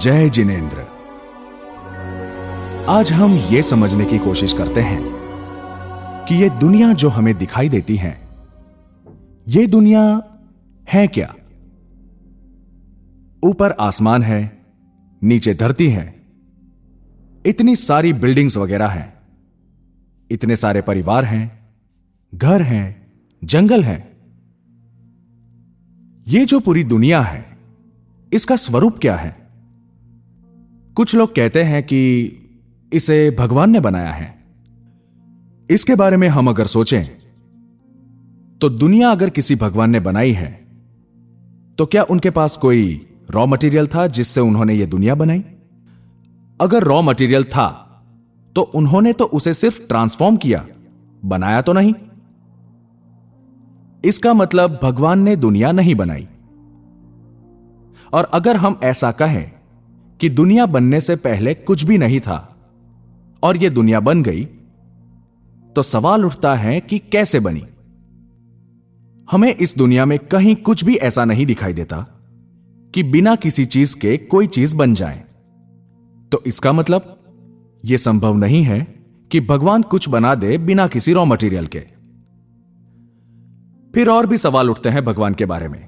जय जिनेंद्र। आज हम ये समझने की कोशिश करते हैं कि ये दुनिया जो हमें दिखाई देती है, ये दुनिया है क्या। ऊपर आसमान है, नीचे धरती है, इतनी सारी बिल्डिंग्स वगैरह हैं, इतने सारे परिवार हैं, घर हैं, जंगल हैं। ये जो पूरी दुनिया है, इसका स्वरूप क्या है? कुछ लोग कहते हैं कि इसे भगवान ने बनाया है। इसके बारे में हम अगर सोचें तो दुनिया अगर किसी भगवान ने बनाई है तो क्या उनके पास कोई रॉ मटेरियल था जिससे उन्होंने यह दुनिया बनाई? अगर रॉ मटेरियल था तो उन्होंने तो उसे सिर्फ ट्रांसफॉर्म किया, बनाया तो नहीं। इसका मतलब भगवान ने दुनिया नहीं बनाई। और अगर हम ऐसा कहें कि दुनिया बनने से पहले कुछ भी नहीं था और यह दुनिया बन गई, तो सवाल उठता है कि कैसे बनी। हमें इस दुनिया में कहीं कुछ भी ऐसा नहीं दिखाई देता कि बिना किसी चीज के कोई चीज बन जाए। तो इसका मतलब यह संभव नहीं है कि भगवान कुछ बना दे बिना किसी रॉ मटेरियल के। फिर और भी सवाल उठते हैं भगवान के बारे में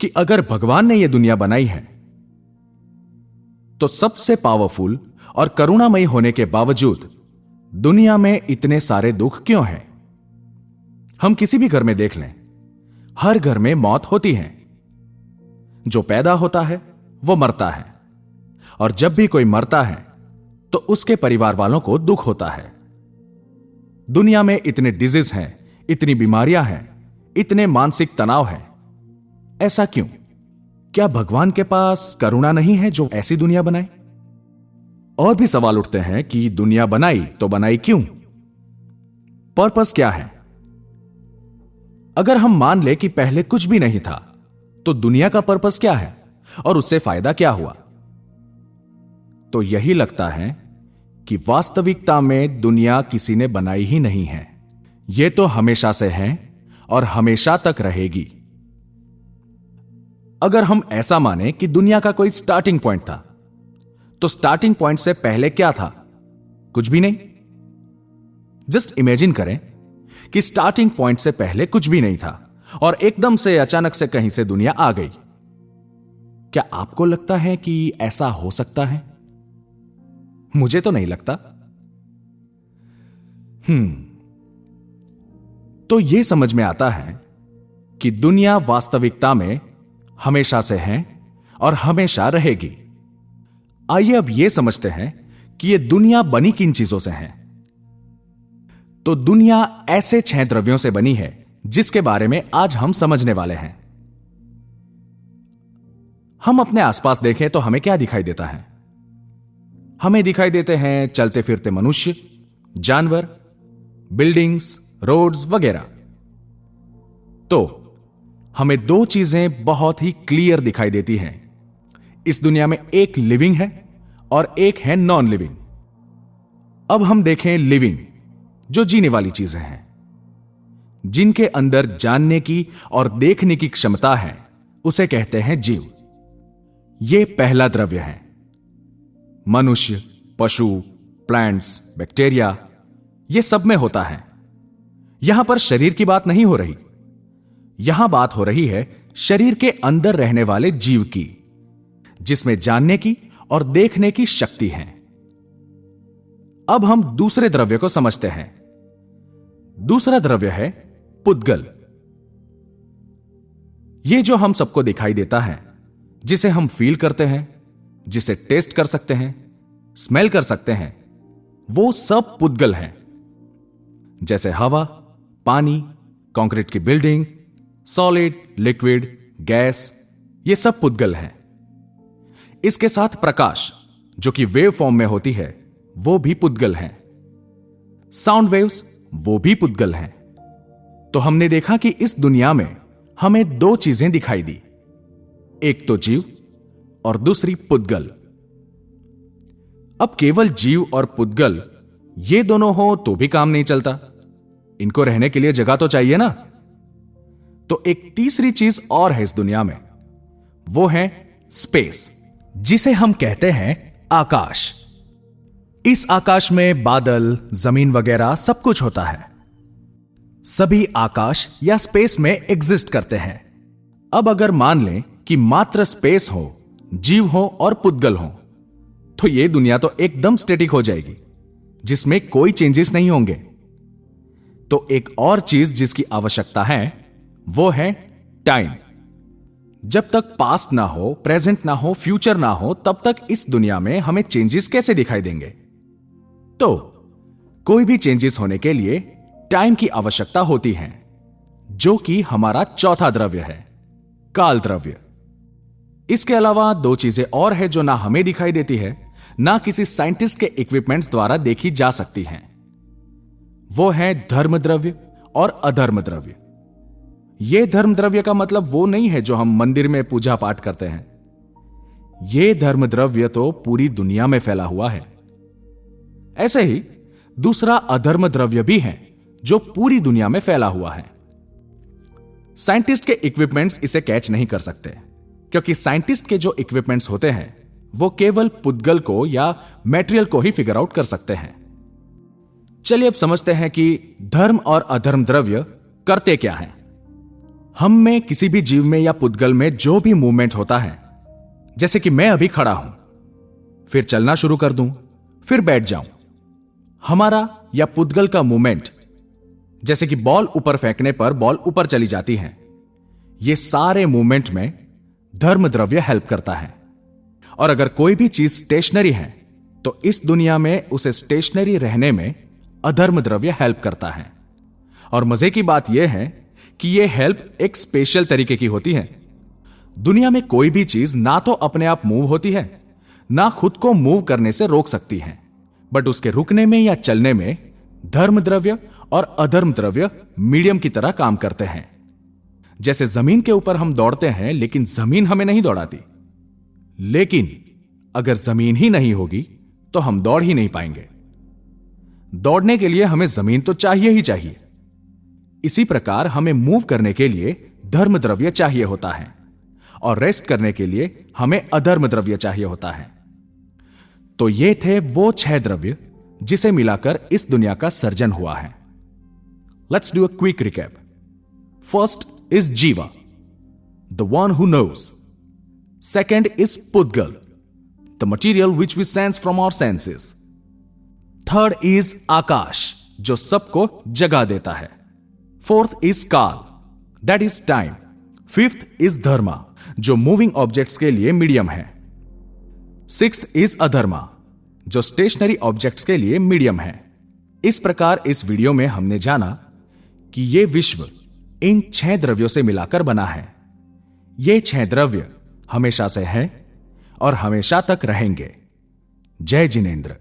कि अगर भगवान ने यह दुनिया बनाई है तो सबसे पावरफुल और करुणामयी होने के बावजूद दुनिया में इतने सारे दुख क्यों हैं? हम किसी भी घर में देख लें, हर घर में मौत होती है। जो पैदा होता है वो मरता है, और जब भी कोई मरता है तो उसके परिवार वालों को दुख होता है। दुनिया में इतने डिजीज हैं, इतनी बीमारियां हैं, इतने मानसिक तनाव हैं। ऐसा क्यों? क्या भगवान के पास करुणा नहीं है जो ऐसी दुनिया बनाए? और भी सवाल उठते हैं कि दुनिया बनाई तो बनाई क्यों? पर्पस क्या है? अगर हम मान ले कि पहले कुछ भी नहीं था तो दुनिया का पर्पस क्या है और उससे फायदा क्या हुआ? तो यही लगता है कि वास्तविकता में दुनिया किसी ने बनाई ही नहीं है। यह तो हमेशा से है और हमेशा तक रहेगी। अगर हम ऐसा माने कि दुनिया का कोई स्टार्टिंग पॉइंट था, तो स्टार्टिंग पॉइंट से पहले क्या था? कुछ भी नहीं। जस्ट इमेजिन करें कि स्टार्टिंग पॉइंट से पहले कुछ भी नहीं था और एकदम से अचानक से कहीं से दुनिया आ गई। क्या आपको लगता है कि ऐसा हो सकता है? मुझे तो नहीं लगता। तो यह समझ में आता है कि दुनिया वास्तविकता में हमेशा से है और हमेशा रहेगी। आइए अब यह समझते हैं कि यह दुनिया बनी किन चीजों से है। तो दुनिया ऐसे 6 द्रव्यों से बनी है जिसके बारे में आज हम समझने वाले हैं। हम अपने आसपास देखें तो हमें क्या दिखाई देता है? हमें दिखाई देते हैं चलते फिरते मनुष्य, जानवर, बिल्डिंग्स, रोड्स वगैरह। तो हमें 2 चीजें बहुत ही क्लियर दिखाई देती हैं। इस दुनिया में एक लिविंग है और एक है नॉन लिविंग। अब हम देखें लिविंग, जो जीने वाली चीजें हैं, जिनके अंदर जानने की और देखने की क्षमता है, उसे कहते हैं जीव। यह पहला द्रव्य है। मनुष्य, पशु, प्लांट्स, बैक्टीरिया, यह सब में होता है। यहां पर शरीर की बात नहीं हो रही। यहां बात हो रही है शरीर के अंदर रहने वाले जीव की, जिसमें जानने की और देखने की शक्ति है। अब हम दूसरे द्रव्य को समझते हैं। दूसरा द्रव्य है पुद्गल। यह जो हम सबको दिखाई देता है, जिसे हम फील करते हैं, जिसे टेस्ट कर सकते हैं, स्मेल कर सकते हैं, वो सब पुद्गल हैं। जैसे हवा, पानी, कंक्रीट की बिल्डिंग, सॉलिड, लिक्विड, गैस, ये सब पुद्गल हैं। इसके साथ प्रकाश, जो कि वेव फॉर्म में होती है, वो भी पुद्गल हैं। साउंड वेव्स, वो भी पुद्गल हैं। तो हमने देखा कि इस दुनिया में हमें 2 चीजें दिखाई दी, एक तो जीव और दूसरी पुद्गल। अब केवल जीव और पुद्गल ये दोनों हो तो भी काम नहीं चलता। इनको रहने के लिए जगह तो चाहिए ना। तो एक तीसरी चीज और है इस दुनिया में, वो है स्पेस, जिसे हम कहते हैं आकाश। इस आकाश में बादल, जमीन वगैरह सब कुछ होता है। सभी आकाश या स्पेस में एग्जिस्ट करते हैं। अब अगर मान लें कि मात्र स्पेस हो, जीव हो और पुद्गल हो, तो यह दुनिया तो एकदम स्टैटिक हो जाएगी, जिसमें कोई चेंजेस नहीं होंगे। तो एक और चीज जिसकी आवश्यकता है वो है टाइम। जब तक पास्ट ना हो, प्रेजेंट ना हो, फ्यूचर ना हो, तब तक इस दुनिया में हमें चेंजेस कैसे दिखाई देंगे? तो कोई भी चेंजेस होने के लिए टाइम की आवश्यकता होती है, जो कि हमारा चौथा द्रव्य है, काल द्रव्य। इसके अलावा दो चीजें और है जो ना हमें दिखाई देती है, ना किसी साइंटिस्ट के इक्विपमेंट्स द्वारा देखी जा सकती हैं। वो है धर्म द्रव्य और अधर्म द्रव्य। यह धर्म द्रव्य का मतलब वो नहीं है जो हम मंदिर में पूजा पाठ करते हैं। यह धर्म द्रव्य तो पूरी दुनिया में फैला हुआ है। ऐसे ही दूसरा अधर्म द्रव्य भी है जो पूरी दुनिया में फैला हुआ है। साइंटिस्ट के इक्विपमेंट्स इसे कैच नहीं कर सकते, क्योंकि साइंटिस्ट के जो इक्विपमेंट्स होते हैं वो केवल पुद्गल को या मेटेरियल को ही फिगर आउट कर सकते हैं। चलिए अब समझते हैं कि धर्म और अधर्म द्रव्य करते क्या हैं। हम में किसी भी जीव में या पुद्गल में जो भी मूवमेंट होता है, जैसे कि मैं अभी खड़ा हूं, फिर चलना शुरू कर दूं, फिर बैठ जाऊं, हमारा या पुद्गल का मूवमेंट, जैसे कि बॉल ऊपर फेंकने पर बॉल ऊपर चली जाती है, ये सारे मूवमेंट में धर्म द्रव्य हेल्प करता है। और अगर कोई भी चीज स्टेशनरी है तो इस दुनिया में उसे स्टेशनरी रहने में अधर्म द्रव्य हेल्प करता है। और मजे की बात यह है कि यह हेल्प एक स्पेशल तरीके की होती है। दुनिया में कोई भी चीज ना तो अपने आप मूव होती है, ना खुद को मूव करने से रोक सकती है, बट उसके रुकने में या चलने में धर्म द्रव्य और अधर्म द्रव्य मीडियम की तरह काम करते हैं। जैसे जमीन के ऊपर हम दौड़ते हैं लेकिन जमीन हमें नहीं दौड़ाती, लेकिन अगर जमीन ही नहीं होगी तो हम दौड़ ही नहीं पाएंगे। दौड़ने के लिए हमें जमीन तो चाहिए ही चाहिए। इसी प्रकार हमें मूव करने के लिए धर्म द्रव्य चाहिए होता है और रेस्ट करने के लिए हमें अधर्म द्रव्य चाहिए होता है। तो ये थे वो 6 द्रव्य जिसे मिलाकर इस दुनिया का सर्जन हुआ है। Let's do a quick recap. First is jiva, the one who knows. Second is pudgala, the material which we sense from our senses. Third is akash, जो सबको जगा देता है। Fourth is kal, that is time. Fifth is dharma, जो मूविंग ऑब्जेक्ट्स के लिए medium है। Sixth is अधर्मा, जो स्टेशनरी ऑब्जेक्ट्स के लिए मीडियम है। इस प्रकार इस वीडियो में हमने जाना कि यह विश्व इन 6 द्रव्यों से मिलाकर बना है। ये 6 द्रव्य हमेशा से हैं और हमेशा तक रहेंगे। जय जिनेंद्र।